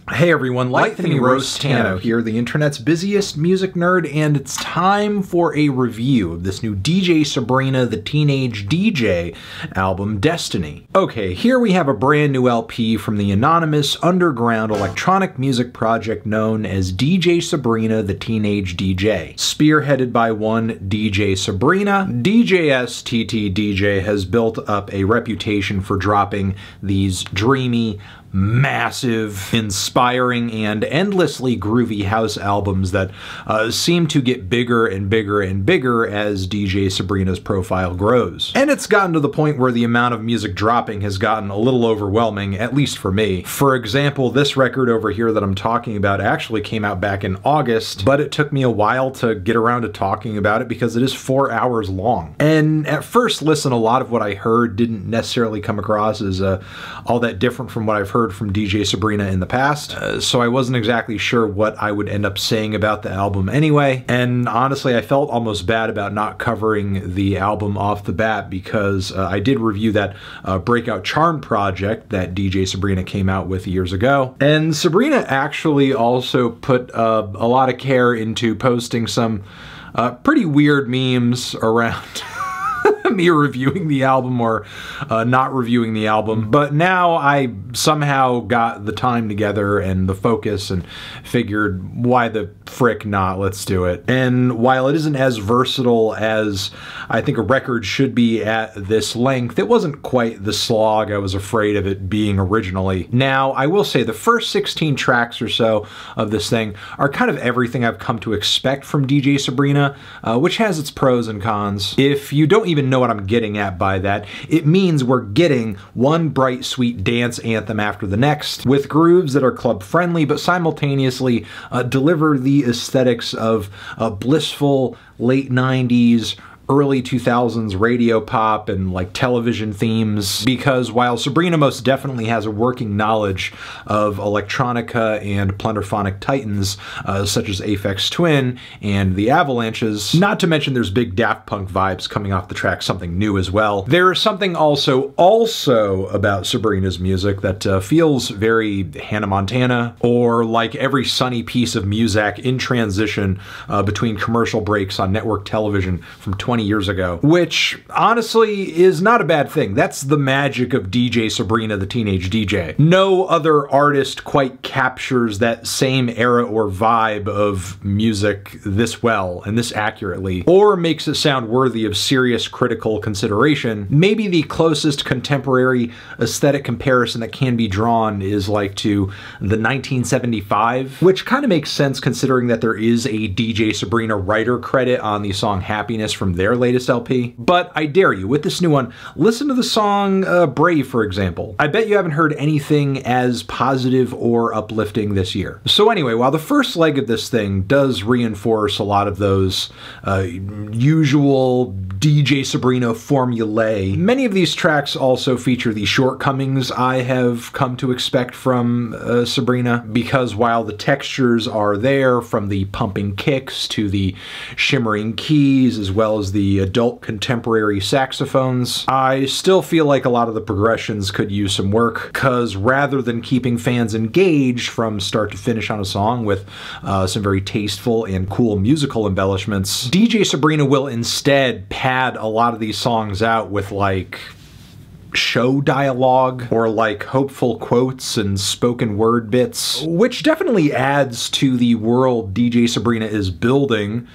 Hey everyone, Lightning Roastano here, the internet's busiest music nerd, and it's time for a review of this new DJ Sabrina the Teenage DJ album, Destiny. Okay, here we have a brand new LP from the anonymous underground electronic music project known as DJ Sabrina the Teenage DJ. Spearheaded by one DJ Sabrina, DJ has built up a reputation for dropping these dreamy, massive, inspiring, and endlessly groovy house albums that seem to get bigger and bigger and bigger as DJ Sabrina's profile grows. And it's gotten to the point where the amount of music dropping has gotten a little overwhelming, at least for me. For example, this record over here that I'm talking about actually came out back in August, but it took me a while to get around to talking about it because it is 4 hours long. And at first listen, a lot of what I heard didn't necessarily come across as all that different from what I've heard from DJ Sabrina in the past, so I wasn't exactly sure what I would end up saying about the album anyway, and honestly I felt almost bad about not covering the album off the bat because I did review that Breakout Charm project that DJ Sabrina came out with years ago, and Sabrina actually also put a lot of care into posting some pretty weird memes around me reviewing the album or not reviewing the album, but now I somehow got the time together and the focus and figured, why the frick not, let's do it. And while it isn't as versatile as I think a record should be at this length, it wasn't quite the slog I was afraid of it being originally. Now, I will say the first 16 tracks or so of this thing are kind of everything I've come to expect from DJ Sabrina, which has its pros and cons. If you don't even know what I'm getting at by that, it means we're getting one bright, sweet dance anthem after the next, with grooves that are club-friendly, but simultaneously deliver the aesthetics of blissful late 90s, early 2000s radio pop and like television themes, because while Sabrina most definitely has a working knowledge of electronica and plunderphonic titans such as Aphex Twin and the Avalanches, not to mention there's big Daft Punk vibes coming off the track Something New as well, there is something also about Sabrina's music that feels very Hannah Montana, or like every sunny piece of music in transition between commercial breaks on network television from 20 years ago, which honestly is not a bad thing. That's the magic of DJ Sabrina the Teenage DJ. No other artist quite captures that same era or vibe of music this well and this accurately, or makes it sound worthy of serious critical consideration. Maybe the closest contemporary aesthetic comparison that can be drawn is like to the 1975, which kind of makes sense considering that there is a DJ Sabrina writer credit on the song Happiness from their latest LP. But I dare you, with this new one, listen to the song Brave, for example. I bet you haven't heard anything as positive or uplifting this year. So anyway, while the first leg of this thing does reinforce a lot of those usual DJ Sabrina formulae, many of these tracks also feature the shortcomings I have come to expect from Sabrina, because while the textures are there, from the pumping kicks to the shimmering keys as well as the adult contemporary saxophones, I still feel like a lot of the progressions could use some work, because rather than keeping fans engaged from start to finish on a song with some very tasteful and cool musical embellishments, DJ Sabrina will instead pad a lot of these songs out with like show dialogue or like hopeful quotes and spoken word bits, which definitely adds to the world DJ Sabrina is building.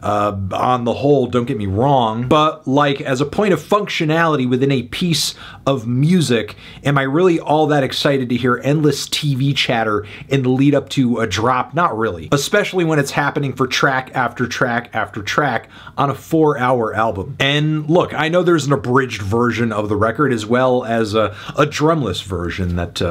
On the whole, don't get me wrong, but like as a point of functionality within a piece of music, am I really all that excited to hear endless TV chatter in the lead up to a drop? Not really. Especially when it's happening for track after track after track on a 4-hour album. And look, I know there's an abridged version of the record as well as a drumless version that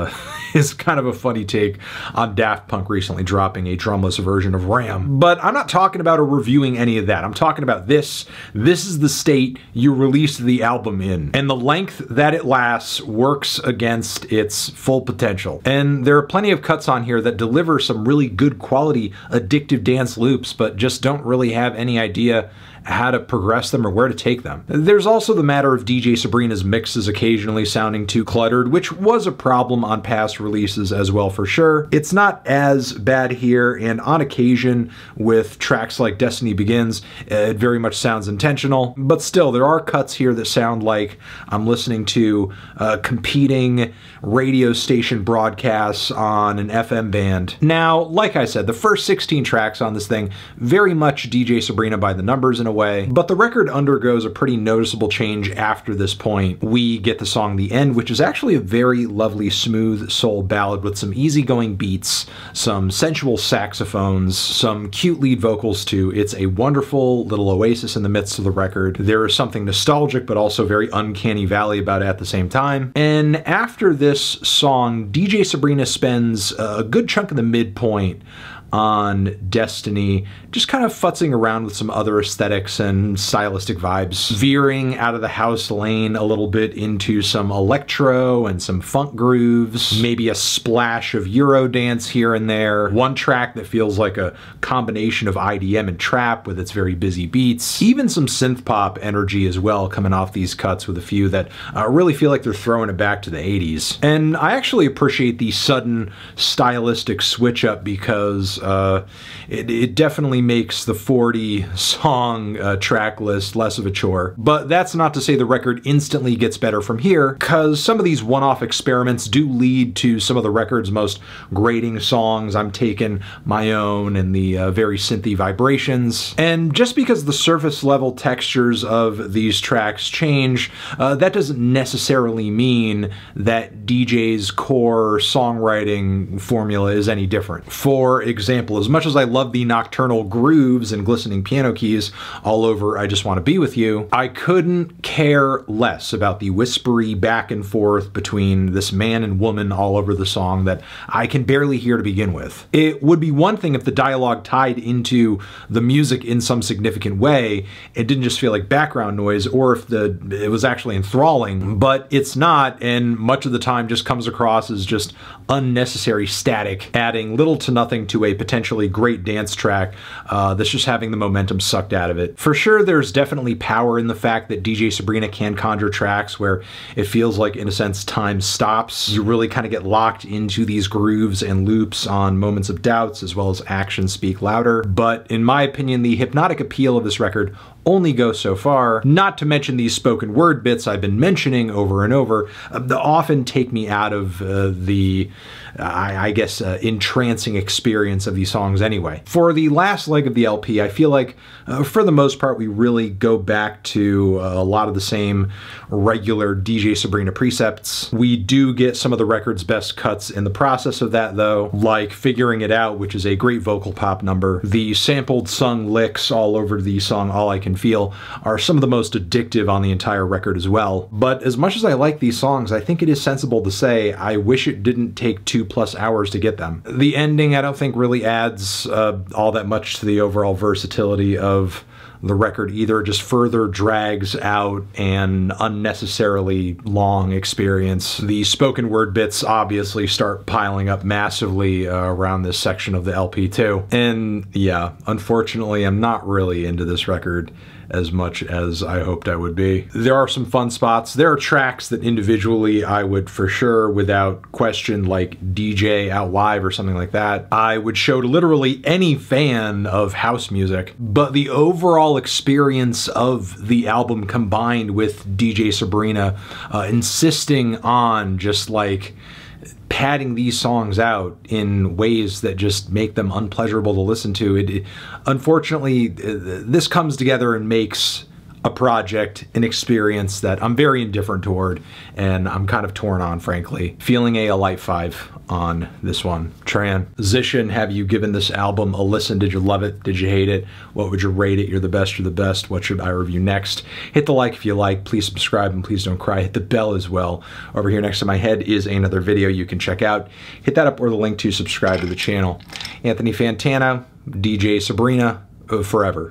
is kind of a funny take on Daft Punk recently dropping a drumless version of Ram. But I'm not talking about reviewing any of that. I'm talking about this. This is the state you released the album in, and the length that it lasts works against its full potential. And there are plenty of cuts on here that deliver some really good quality addictive dance loops, but just don't really have any idea how to progress them or where to take them. There's also the matter of DJ Sabrina's mixes occasionally sounding too cluttered, which was a problem on past releases as well for sure. It's not as bad here, and on occasion with tracks like Destiny Begins, it very much sounds intentional, but still there are cuts here that sound like I'm listening to competing radio station broadcasts on an FM band. Now, like I said, the first 16 tracks on this thing, very much DJ Sabrina by the numbers in a way, but the record undergoes a pretty noticeable change after this point. We get the song The End, which is actually a very lovely, smooth soul ballad with some easygoing beats, some sensual saxophones, some cute lead vocals too. It's a wonderful little oasis in the midst of the record. There is something nostalgic but also very uncanny valley about it at the same time. And after this song, DJ Sabrina spends a good chunk of the midpoint on Destiny, just kind of futzing around with some other aesthetics and stylistic vibes, veering out of the house lane a little bit into some electro and some funk grooves, maybe a splash of Eurodance here and there, one track that feels like a combination of IDM and trap with its very busy beats, even some synth pop energy as well coming off these cuts with a few that really feel like they're throwing it back to the 80s. And I actually appreciate the sudden stylistic switch up because it definitely makes the 40 song track list less of a chore. But that's not to say the record instantly gets better from here, because some of these one-off experiments do lead to some of the record's most grating songs. I'm taking My Own and the very synthy vibrations. And just because the surface level textures of these tracks change, that doesn't necessarily mean that DJ's core songwriting formula is any different. For example, as much as I love the nocturnal grooves and glistening piano keys all over I Just Want to Be With You, I couldn't care less about the whispery back and forth between this man and woman all over the song that I can barely hear to begin with. It would be one thing if the dialogue tied into the music in some significant way, it didn't just feel like background noise, or if it was actually enthralling, but it's not, and much of the time just comes across as just unnecessary static, adding little to nothing to a potentially great dance track that's just having the momentum sucked out of it. For sure, there's definitely power in the fact that DJ Sabrina can conjure tracks where it feels like, in a sense, time stops. You really kind of get locked into these grooves and loops on Moments of Doubts, as well as Actions Speak Louder. But in my opinion, the hypnotic appeal of this record only go so far, not to mention these spoken word bits I've been mentioning over and over, that often take me out of I guess, entrancing experience of these songs anyway. For the last leg of the LP, I feel like, for the most part, we really go back to a lot of the same regular DJ Sabrina precepts. We do get some of the record's best cuts in the process of that, though, like Figuring It Out, which is a great vocal pop number. The sampled sung licks all over the song All I Can Feel are some of the most addictive on the entire record as well. But as much as I like these songs, I think it is sensible to say I wish it didn't take 2+ hours to get them. The ending, I don't think, really adds all that much to the overall versatility of the record either. It just further drags out an unnecessarily long experience. The spoken word bits obviously start piling up massively around this section of the LP too. And yeah, unfortunately, I'm not really into this record as much as I hoped I would be. There are some fun spots. There are tracks that individually I would for sure, without question, like DJ Out Live or something like that, I would show to literally any fan of house music. But the overall experience of the album, combined with DJ Sabrina insisting on just like padding these songs out in ways that just make them unpleasurable to listen to. Unfortunately, this comes together and makes a project, an experience that I'm very indifferent toward, and I'm kind of torn on, frankly. Feeling a light 5 on this one. Transition, have you given this album a listen? Did you love it? Did you hate it? What would you rate it? You're the best, you're the best. What should I review next? Hit the like if you like. Please subscribe, and please don't cry. Hit the bell as well. Over here next to my head is another video you can check out. Hit that up or the link to subscribe to the channel. Anthony Fantano, DJ Sabrina, forever.